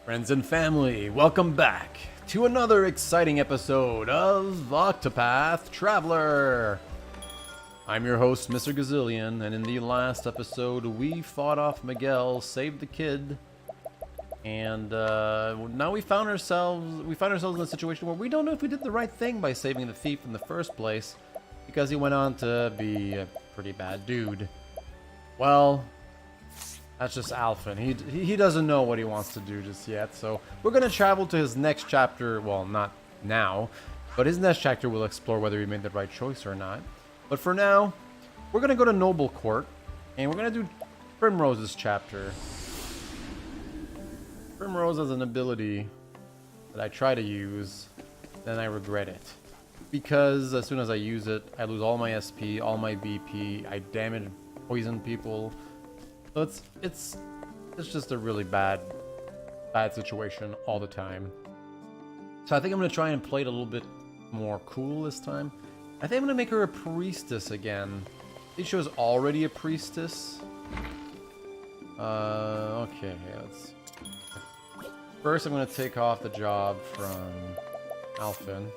Friends and family, welcome back to another exciting episode of Octopath Traveler. I'm your host, Mr. Gazillion, and in the last episode, we fought off Miguel, saved the kid, and now we found ourselves in a situation where we don't know if we did the right thing by saving the thief in the first place, because he went on to be a pretty bad dude. Well, that's just Alphen. He doesn't know what he wants to do just yet, so we're going to travel to his next chapter. Well, not now, but his next chapter will explore whether he made the right choice or not. But for now, we're going to go to Noble Court, and we're going to do Primrose's chapter. Primrose has an ability that I try to use, then I regret it. Because as soon as I use it, I lose all my SP, all my BP, I damage, poison people. So it's just a really bad situation all the time. So I think I'm going to try and play it a little bit more cool this time. I think I'm going to make her a priestess again. I think she was already a priestess. Okay, let's... First I'm going to take off the job from Alphen.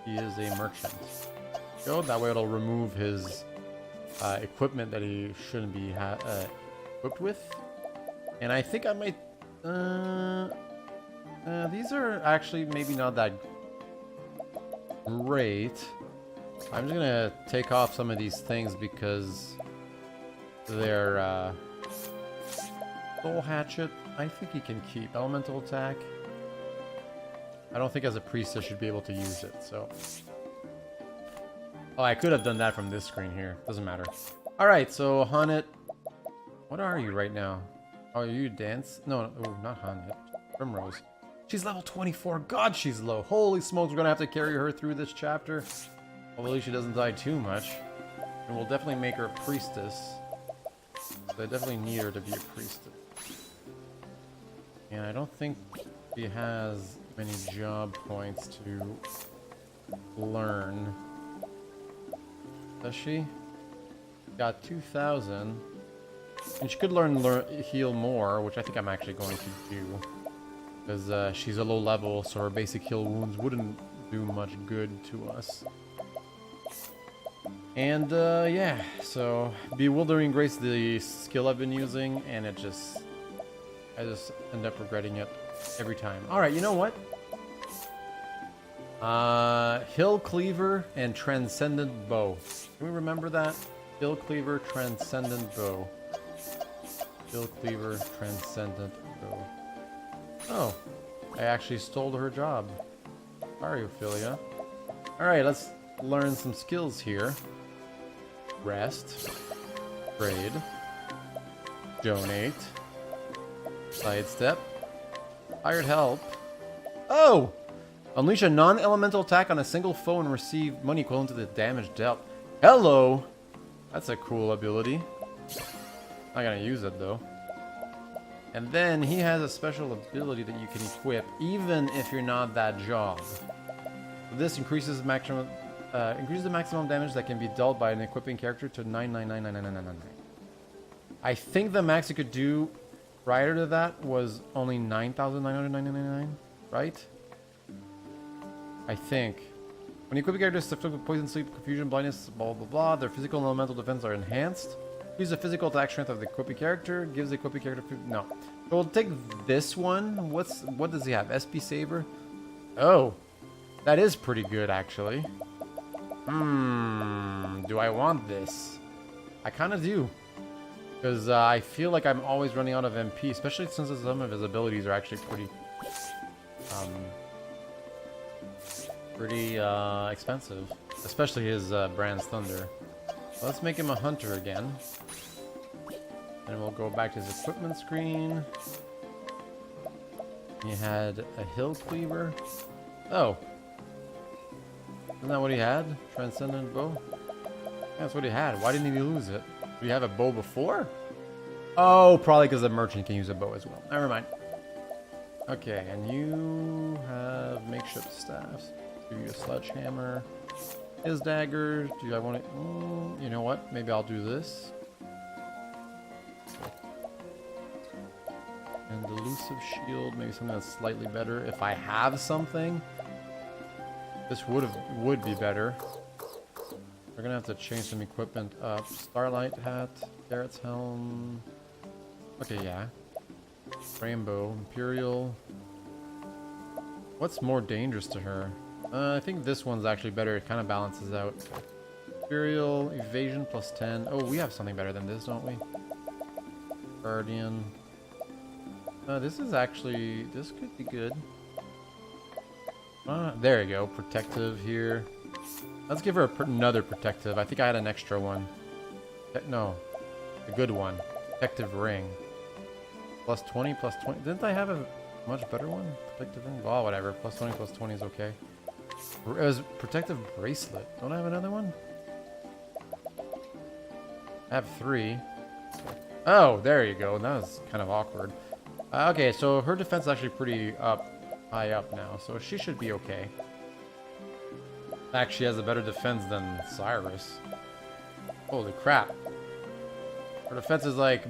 He is a merchant. Go, that way it'll remove his... equipment that he shouldn't be equipped with. And I think I might... these are actually maybe not that great. I'm just gonna take off some of these things because they're... Soul Hatchet, I think he can keep. Elemental Attack. I don't think as a priest I should be able to use it, so... Oh, I could have done that from this screen here. Doesn't matter. Alright, so Haunted. What are you right now? Oh, are you dance? No, oh, not Haunted. Primrose. She's level 24. God, she's low. Holy smokes, we're gonna have to carry her through this chapter. Hopefully she doesn't die too much. And we'll definitely make her a priestess. So I definitely need her to be a priestess. And I don't think she has many job points to learn. Does she? Got 2,000. And she could learn heal more, which I think I'm actually going to do. Because she's a low level, so her basic heal wounds wouldn't do much good to us. And yeah, so Bewildering Grace, the skill I've been using, and I just end up regretting it every time. Alright, you know what? Hill Cleaver and Transcendent Bow. Can we remember that? Hill Cleaver, Transcendent Bow. Hill Cleaver, Transcendent Bow. Oh, I actually stole her job. Sorry, Ophelia. Alright, let's learn some skills here. Rest. Trade. Donate. Sidestep. Hired help. Oh! Unleash a non-elemental attack on a single foe and receive money equivalent to the damage dealt. Hello! That's a cool ability. Not gonna use it though. And then he has a special ability that you can equip even if you're not that job. This increases the maximum damage that can be dealt by an equipping character to 9999999. I think the max you could do prior to that was only 9,999, right? I think. When you equip a character is afflicted with poison, sleep, confusion, blindness, blah blah blah, their physical and elemental defense are enhanced. Use the physical attack strength of the equipping character. Gives the equipping character no. So we'll take this one. What does he have? SP Saver? Oh. That is pretty good actually. Do I want this? I kinda do. Because I feel like I'm always running out of MP, especially since some of his abilities are actually pretty expensive, especially his Brand's Thunder. So let's make him a hunter again. And we'll go back to his equipment screen. He had a hill cleaver. Oh. Isn't that what he had? Transcendent bow? Yeah, that's what he had. Why didn't he lose it? Did he have a bow before? Oh, probably because the merchant can use a bow as well. Never mind. Okay, and you have makeshift staffs. Give you a sledgehammer. His dagger. Do I want to... you know what? Maybe I'll do this. And elusive shield, maybe something that's slightly better. If I have something, this would be better. We're gonna have to change some equipment up. Starlight hat, Garrett's helm. Okay, yeah. Rainbow, Imperial. What's more dangerous to her? I think this one's actually better. It kind of balances out. Imperial, evasion plus 10. Oh, we have something better than this, don't we? Guardian. This is actually... This could be good. There you go. Protective here. Let's give her another protective. I think I had an extra one. No. A good one. Protective ring. Plus 20, plus 20. Didn't I have a much better one? Protective ring? Well, whatever. Plus 20, plus 20 is okay. It was protective bracelet. Don't I have another one? I have 3. Oh, there you go. That was kind of awkward. Okay, so her defense is actually pretty high up now, so she should be okay. Actually has a better defense than Cyrus. Holy crap. Her defense is like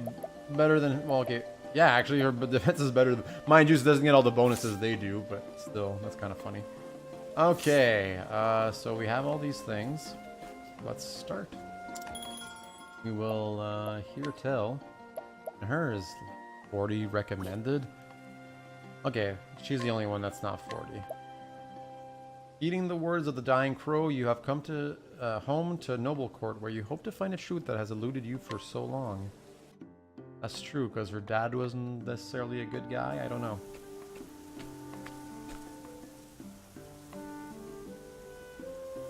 better than, well, okay. Yeah, actually her defense is better. Mind you, she doesn't get all the bonuses they do, but still, that's kind of funny. Okay, so we have all these things. Let's start. We will hear tell. Her is 40 recommended. Okay, she's the only one that's not 40. Eating the words of the dying crow, you have come to home to Noble Court, where you hope to find a truth that has eluded you for so long. That's true, because her dad wasn't necessarily a good guy. I don't know.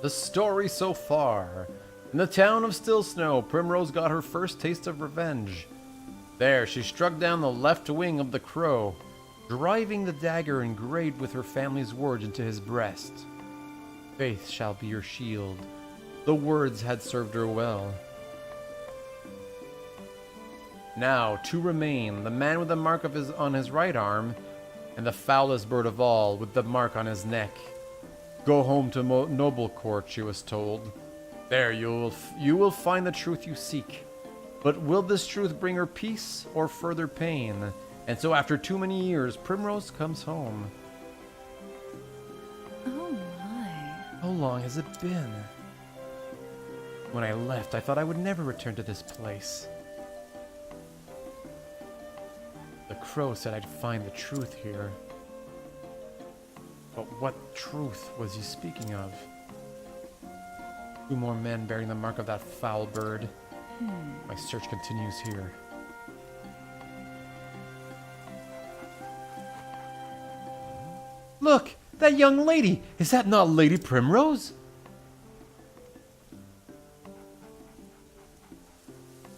The story so far. In the town of Still Snow, Primrose got her first taste of revenge. There, she struck down the left wing of the crow, driving the dagger engraved with her family's words into his breast. Faith shall be your shield. The words had served her well. Now, 2 remain, the man with the mark on his right arm, and the foulest bird of all, with the mark on his neck. Go home to Noble Court, she was told. There you will find the truth you seek. But will this truth bring her peace or further pain? And so after too many years, Primrose comes home. Oh my. How long has it been? When I left, I thought I would never return to this place. The crow said I'd find the truth here. But what truth was he speaking of? 2 more men bearing the mark of that foul bird. My search continues here. Look! That young lady! Is that not Lady Primrose?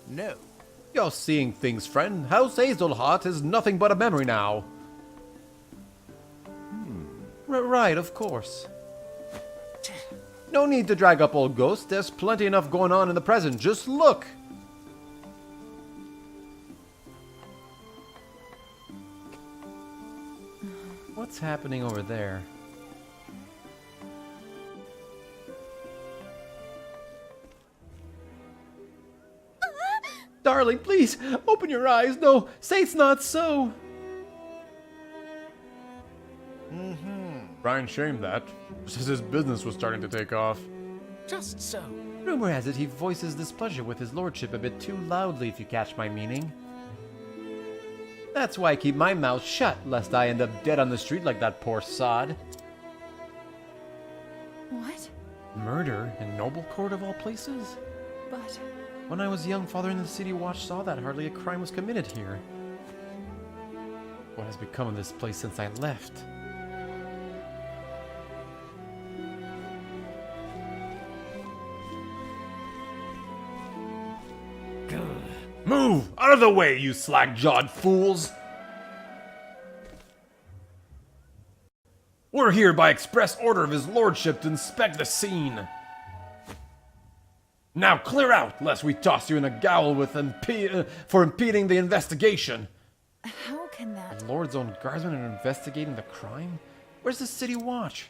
No. You're seeing things, friend. House Hazelheart is nothing but a memory now. Right, of course. No need to drag up old ghosts. There's plenty enough going on in the present. Just look! What's happening over there? Darling, please, open your eyes. No, say it's not so. Brian shamed that, just as his business was starting to take off. Just so. Rumor has it he voices displeasure with his lordship a bit too loudly, if you catch my meaning. That's why I keep my mouth shut, lest I end up dead on the street like that poor sod. What? Murder in Noble Court of all places? But... When I was young, Father in the City Watch saw that hardly a crime was committed here. What has become of this place since I left? Move! Out of the way, you slack-jawed fools! We're here by express order of his lordship to inspect the scene. Now clear out, lest we toss you in a gaol with for impeding the investigation. How can that... The Lord's own guardsmen are investigating the crime? Where's the City Watch?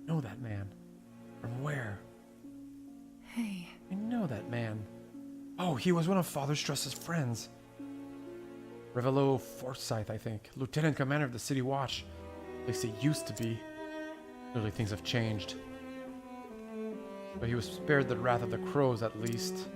No, that man. From where? Hey, I know that man. Oh, he was one of Father Stress's friends. Revelo Forsyth, I think. Lieutenant Commander of the City Watch. At least he used to be. Clearly things have changed. But he was spared the wrath of the crows, at least.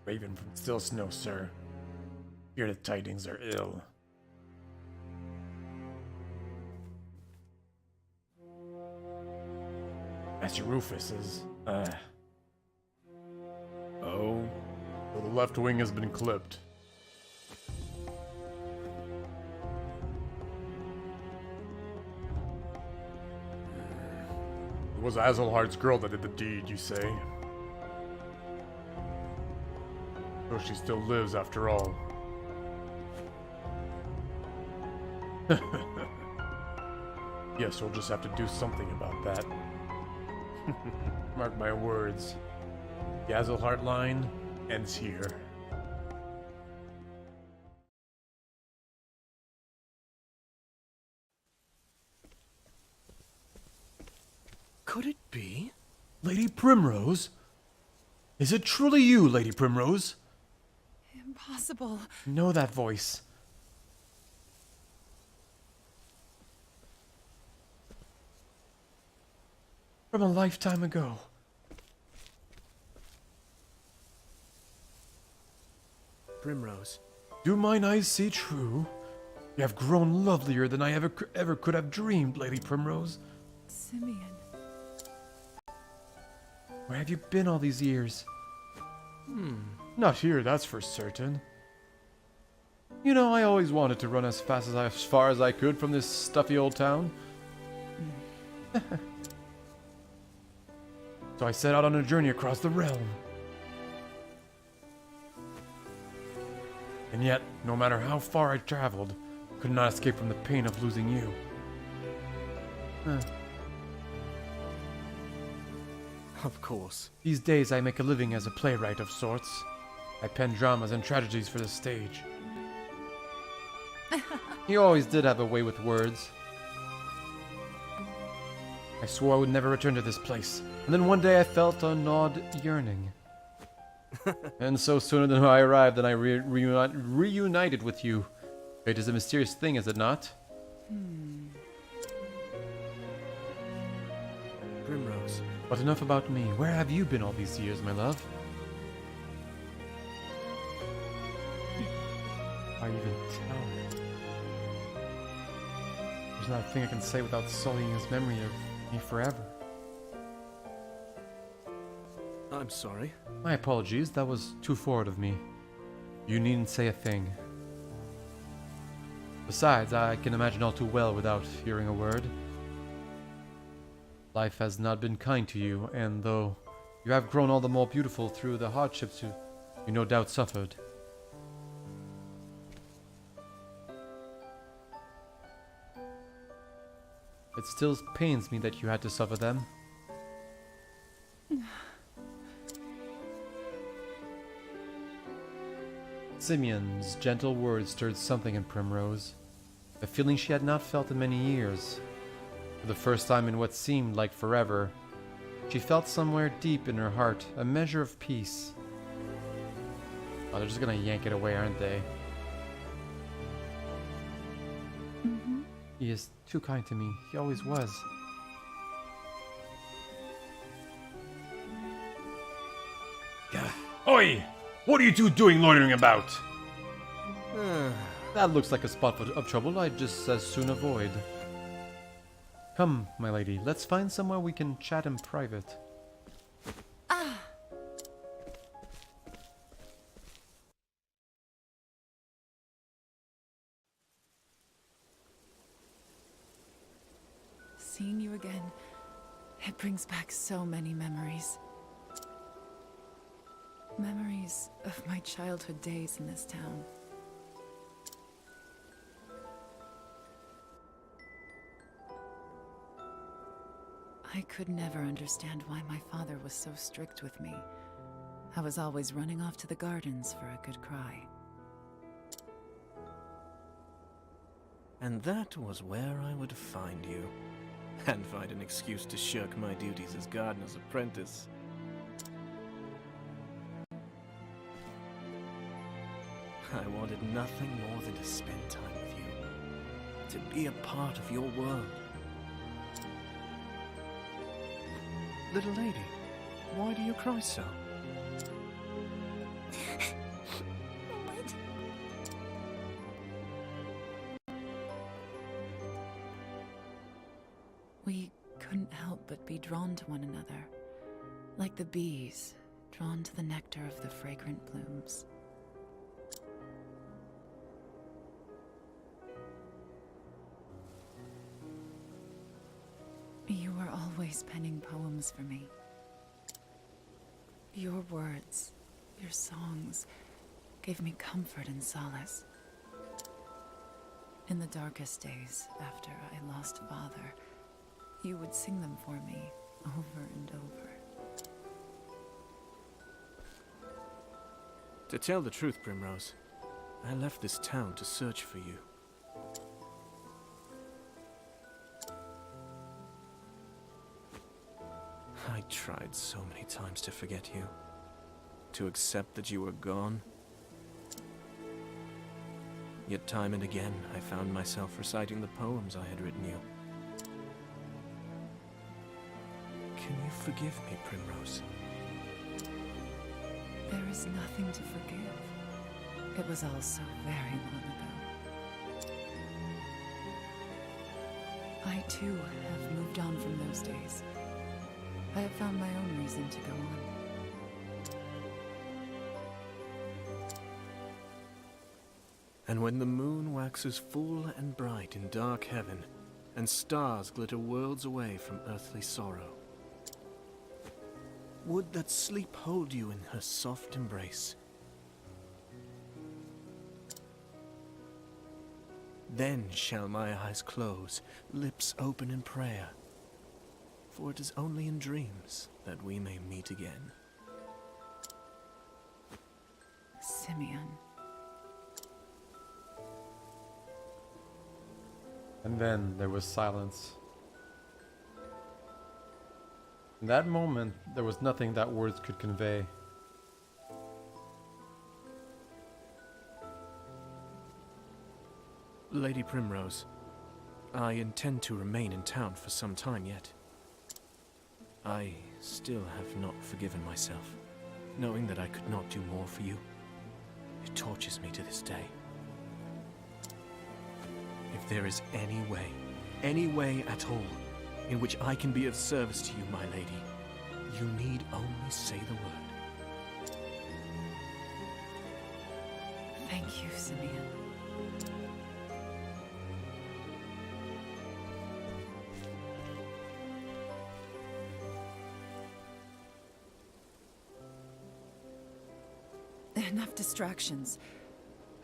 Raven from Still Snow, sir. Here the tidings are ill. Master Rufus is, Oh? So the left wing has been clipped. It was Azelhard's girl that did the deed, you say? Though she still lives after all. Yes, we'll just have to do something about that. Mark my words. The Azelhard line ends here. Could it be? Lady Primrose? Is it truly you, Lady Primrose? impossible. Know that voice. From a lifetime ago. Primrose. Do mine eyes see true? You have grown lovelier than I ever could have dreamed, Lady Primrose. Simeon. Where have you been all these years? Not here, that's for certain. You know, I always wanted to run as far as I could from this stuffy old town. So I set out on a journey across the realm. And yet, no matter how far I traveled, I could not escape from the pain of losing you. Of course. These days I make a living as a playwright of sorts. I pen dramas and tragedies for the stage. He always did have a way with words. I swore I would never return to this place, and then one day I felt an odd yearning. And so sooner than I arrived, then I reunited with you. It is a mysterious thing, is it not? Primrose. But enough about me. Where have you been all these years, my love? Why even tell her? There's not a thing I can say without sullying his memory of me forever. I'm sorry. My apologies, that was too forward of me. You needn't say a thing. Besides, I can imagine all too well without hearing a word. Life has not been kind to you, and though you have grown all the more beautiful through the hardships you no doubt suffered. It still pains me that you had to suffer them. Simeon's gentle words stirred something in Primrose, a feeling she had not felt in many years. For the first time in what seemed like forever, she felt somewhere deep in her heart a measure of peace. Oh, they're just gonna yank it away, aren't they? He is too kind to me. He always was. Oi! What are you two doing loitering about? That looks like a spot of trouble I'd just as soon avoid. Come, my lady, let's find somewhere we can chat in private. Seeing you again, it brings back so many memories. Memories of my childhood days in this town. I could never understand why my father was so strict with me. I was always running off to the gardens for a good cry. And that was where I would find you. And find an excuse to shirk my duties as gardener's apprentice. I wanted nothing more than to spend time with you. To be a part of your world. Little lady, why do you cry so? What? We couldn't help but be drawn to one another, like the bees drawn to the nectar of the fragrant blooms. You were always penning poems for me. Your words, your songs, gave me comfort and solace. In the darkest days after I lost Father, you would sing them for me over and over. To tell the truth, Primrose, I left this town to search for you. I tried so many times to forget you, to accept that you were gone. Yet time and again, I found myself reciting the poems I had written you. Can you forgive me, Primrose? There is nothing to forgive. It was all so very long ago. I too have moved on from those days. I have found my own reason to go on. And when the moon waxes full and bright in dark heaven, and stars glitter worlds away from earthly sorrow, would that sleep hold you in her soft embrace. Then shall my eyes close, lips open in prayer, for it is only in dreams that we may meet again. Simeon. And then there was silence. In that moment, there was nothing that words could convey. Lady Primrose, I intend to remain in town for some time yet. I still have not forgiven myself, knowing that I could not do more for you. It tortures me to this day. If there is any way at all, in which I can be of service to you, my lady, you need only say the word. Thank you, Simeon. Enough distractions.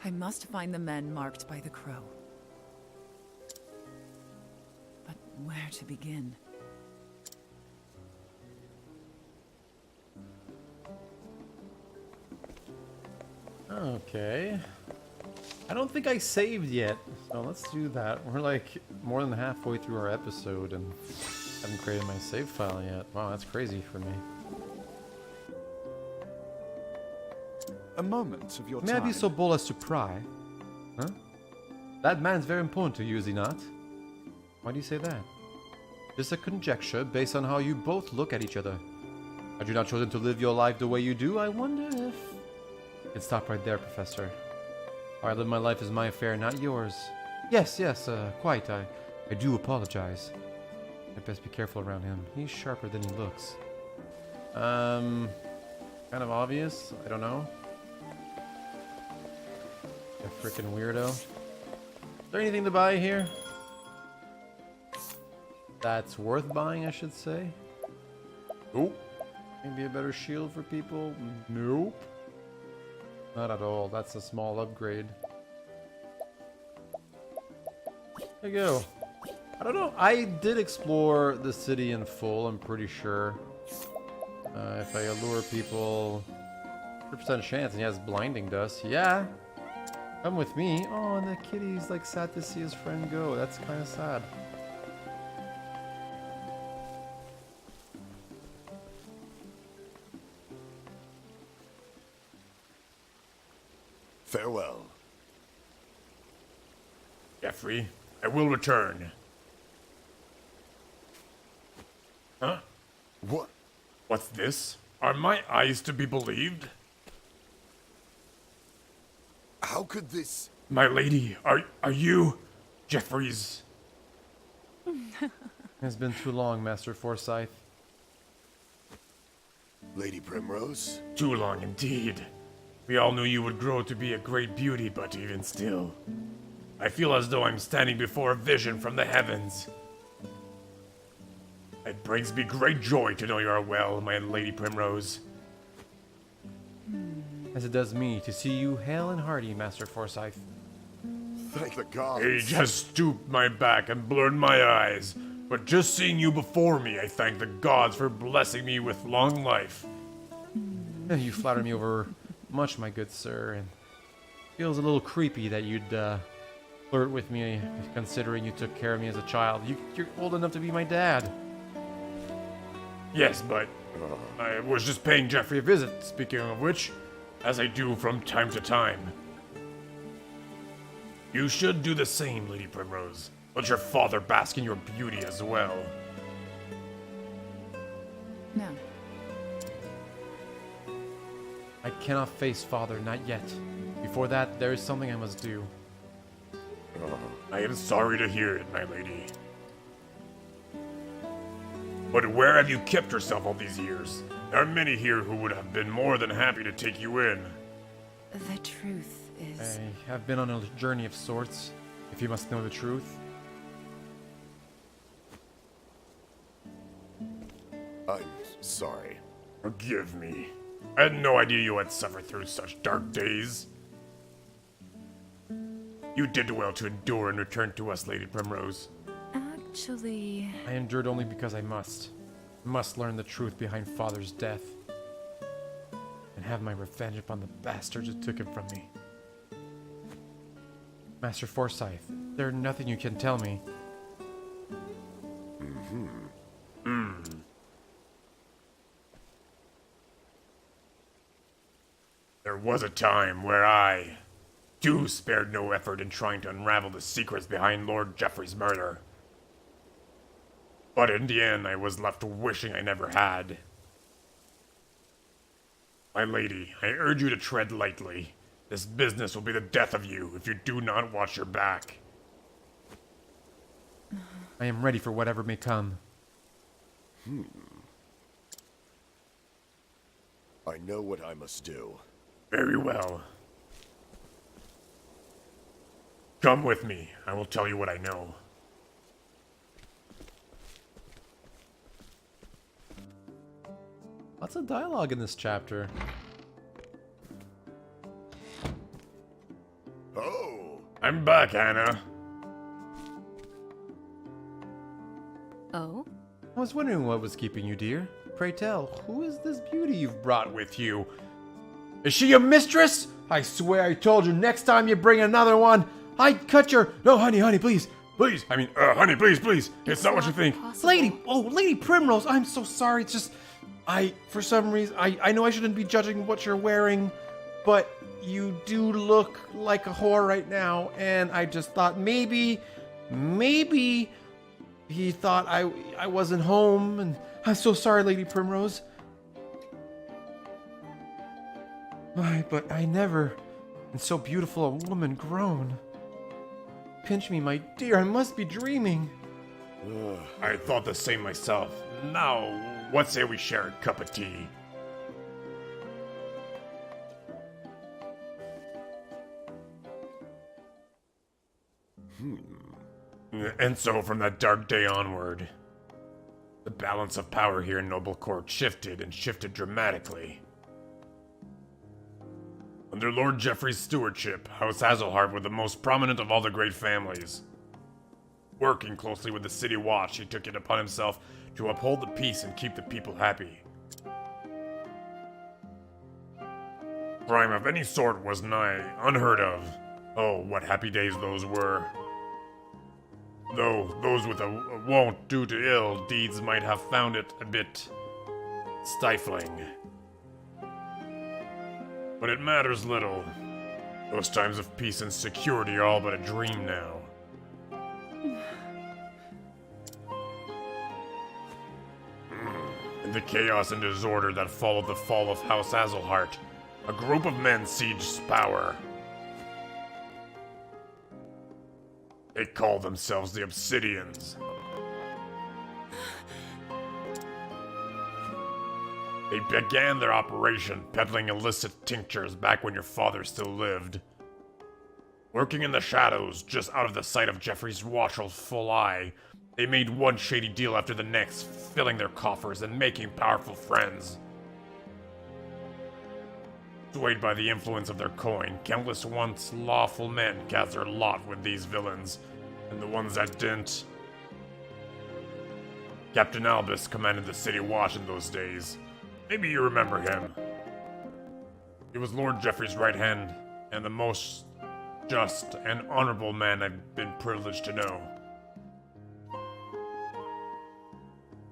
I must find the men marked by the crow. But where to begin? Okay. I don't think I saved yet, so let's do that. We're like more than halfway through our episode and haven't created my save file yet. Wow, that's crazy for me. A moment of your May time. I be so bold as to pry? Huh? That man's very important to you, is he not? Why do you say that? Just a conjecture based on how you both look at each other. Had you not chosen to live your life the way you do, I wonder if... You can stop right there, Professor. How I live my life is my affair, not yours. Yes, quite. I do apologize. I'd best be careful around him. He's sharper than he looks. Kind of obvious. I don't know. A freaking weirdo. Is there anything to buy here? That's worth buying, I should say. Nope. Maybe a better shield for people? Nope. Not at all. That's a small upgrade. There you go. I don't know. I did explore the city in full, I'm pretty sure. If I allure people 100% chance, and he has blinding dust. Yeah. Come with me. Oh, and the kitty's like sad to see his friend go. That's kind of sad. Farewell. Jeffrey, I will return. Huh? What? What's this? Are my eyes to be believed? How could this... My lady, are you Jeffrey's... It's been too long, Master Forsyth. Lady Primrose? Too long indeed. We all knew you would grow to be a great beauty, but even still, I feel as though I'm standing before a vision from the heavens. It brings me great joy to know you are well, my Lady Primrose. As it does me to see you hale and hearty, Master Forsyth. Thank the gods. Age has stooped my back and blurred my eyes, but just seeing you before me, I thank the gods for blessing me with long life. You flatter me over much, my good sir, and feels a little creepy that you'd flirt with me, considering you took care of me as a child. You're old enough to be my dad. Yes, but I was just paying Jeffrey a visit, speaking of which, as I do from time to time. You should do the same, Lady Primrose. Let your father bask in your beauty as well. No. I cannot face father, not yet. Before that, there is something I must do. I am sorry to hear it, my lady. But where have you kept yourself all these years? There are many here who would have been more than happy to take you in. The truth is... I have been on a journey of sorts, if you must know the truth. I'm sorry. Forgive me. I had no idea you had suffered through such dark days. You did well to endure and return to us, Lady Primrose. Actually... I endured only because I must. I must learn the truth behind father's death. And have my revenge upon the bastards who took him from me. Master Forsyth, there's nothing you can tell me. There was a time where I, too, spared no effort in trying to unravel the secrets behind Lord Jeffrey's murder. But in the end, I was left wishing I never had. My lady, I urge you to tread lightly. This business will be the death of you if you do not watch your back. I am ready for whatever may come. I know what I must do. Very well. Come with me. I will tell you what I know. Lots of dialogue in this chapter. Oh! I'm back, Anna. Oh? I was wondering what was keeping you, dear. Pray tell, who is this beauty you've brought with you? Is she your mistress? I swear I told you next time you bring another one, I'd cut your... No, honey, please. Please, honey, please. It's not what you think. Possible. Lady Primrose, I'm so sorry. It's just, for some reason, I know I shouldn't be judging what you're wearing, but you do look like a whore right now, and I just thought maybe he thought I wasn't home, and I'm so sorry, Lady Primrose. My, but I never, and so beautiful a woman grown. Pinch me, my dear, I must be dreaming. I thought the same myself. Now, what say we share a cup of tea? And so from that dark day onward, the balance of power here in Noble Court shifted and shifted dramatically. Under Lord Jeffrey's stewardship, House Hazelheart were the most prominent of all the great families. Working closely with the City Watch, he took it upon himself to uphold the peace and keep the people happy. Crime of any sort was nigh unheard of. Oh, what happy days those were. Though those with a wont due to ill deeds might have found it a bit stifling. But it matters little. Those times of peace and security are all but a dream now. In the chaos and disorder that followed the fall of House Azelhart, a group of men sieged power. They called themselves the Obsidians. They began their operation peddling illicit tinctures back when your father still lived. Working in the shadows, just out of the sight of Jeffrey's watchful eye, they made one shady deal after the next, filling their coffers and making powerful friends. Swayed by the influence of their coin, countless once lawful men cast their lot with these villains, and the ones that didn't. Captain Albus commanded the City Watch in those days. Maybe you remember him. He was Lord Jeffrey's right hand, and the most just and honorable man I've been privileged to know.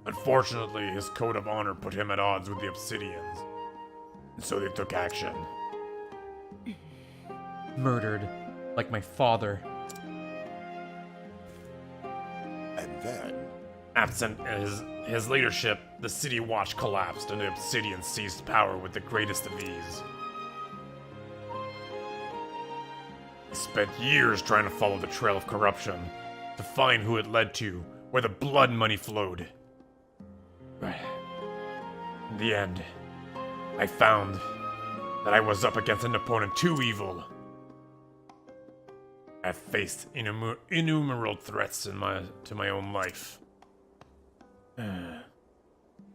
Unfortunately, his code of honor put him at odds with the Obsidians, and so they took action. Murdered, like my father. And then, Absent his leadership, the City Watch collapsed and the Obsidians seized power with the greatest of ease. He spent years trying to follow the trail of corruption, to find who it led to, where the blood money flowed. But in the end, I found that I was up against an opponent too evil. I faced innumerable threats to my own life.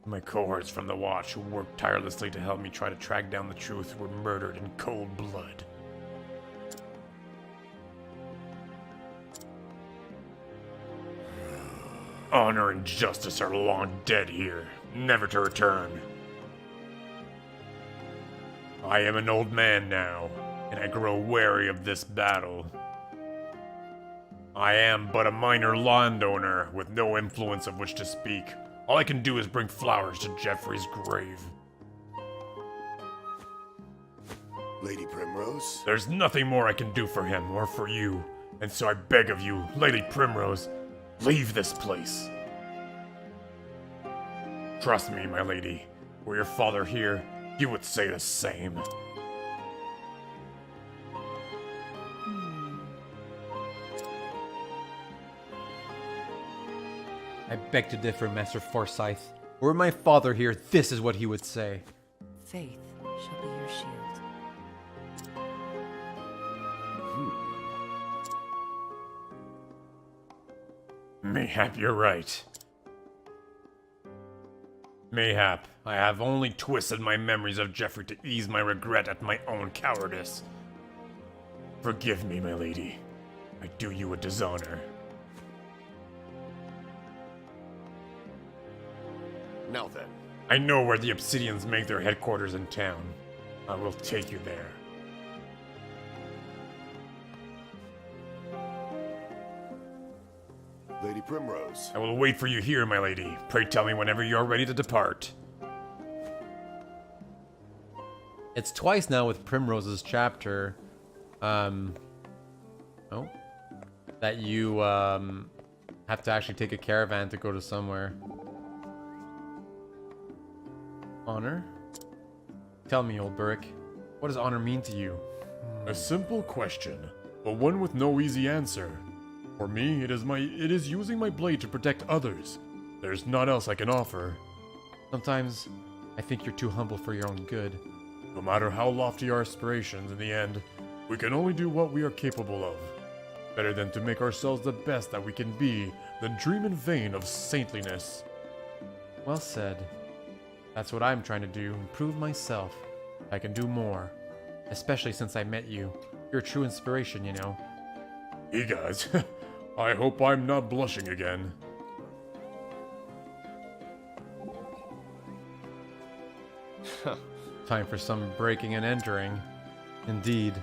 My cohorts from the Watch, who worked tirelessly to help me try to track down the truth, were murdered in cold blood. Honor and justice are long dead here, never to return. I am an old man now, and I grow wary of this battle. I am but a minor landowner with no influence of which to speak. All I can do is bring flowers to Jeffrey's grave. Lady Primrose? There's nothing more I can do for him or for you, and so I beg of you, Lady Primrose, leave this place. Trust me, my lady. Were your father here, he would say the same. I beg to differ, Master Forsyth. Were my father here, this is what he would say. Faith shall be your shield. Mayhap you're right. Mayhap I have only twisted my memories of Jeffrey to ease my regret at my own cowardice. Forgive me, my lady. I do you a dishonor. Now then, I know where the Obsidians make their headquarters in town. I will take you there. Lady Primrose. I will wait for you here, my lady. Pray tell me whenever you are ready to depart. It's twice now with Primrose's chapter, that you, have to actually take a caravan to go to somewhere. Honor? Tell me, Olberic, what does honor mean to you? A simple question, but one with no easy answer. For me, it is using my blade to protect others. There's naught else I can offer. Sometimes I think you're too humble for your own good. No matter how lofty our aspirations, in the end, we can only do what we are capable of. Better than to make ourselves the best that we can be, than dream in vain of saintliness. Well said. That's what I'm trying to do, improve myself. I can do more. Especially since I met you. You're a true inspiration, you know. Hey guys, I hope I'm not blushing again. Time for some breaking and entering. Indeed.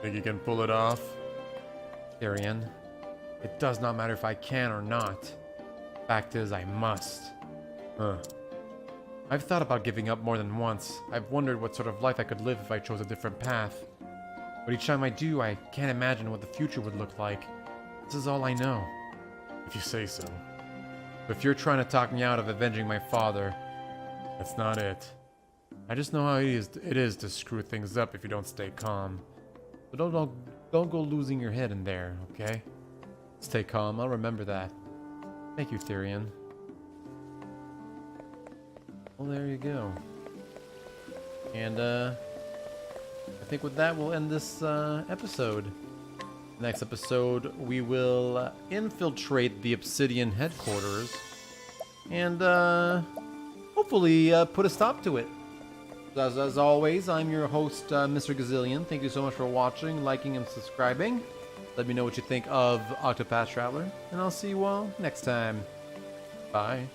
Think you can pull it off? Tyrion, it does not matter if I can or not. Fact is, I must. Huh. I've thought about giving up more than once. I've wondered what sort of life I could live if I chose a different path. But each time I do, I can't imagine what the future would look like. This is all I know. If you say so. But if you're trying to talk me out of avenging my father, That's not it. I just know how it is to screw things up if you don't stay calm. But don't go losing your head in there, okay? Stay calm, I'll remember that. Thank you, Tyrion. Well, there you go. And, I think with that, we'll end this, episode. Next episode, we will infiltrate the Obsidian headquarters. And, hopefully, put a stop to it. As always, I'm your host, Mr. Gazillion. Thank you so much for watching, liking, and subscribing. Let me know what you think of Octopath Traveler. And I'll see you all next time. Bye.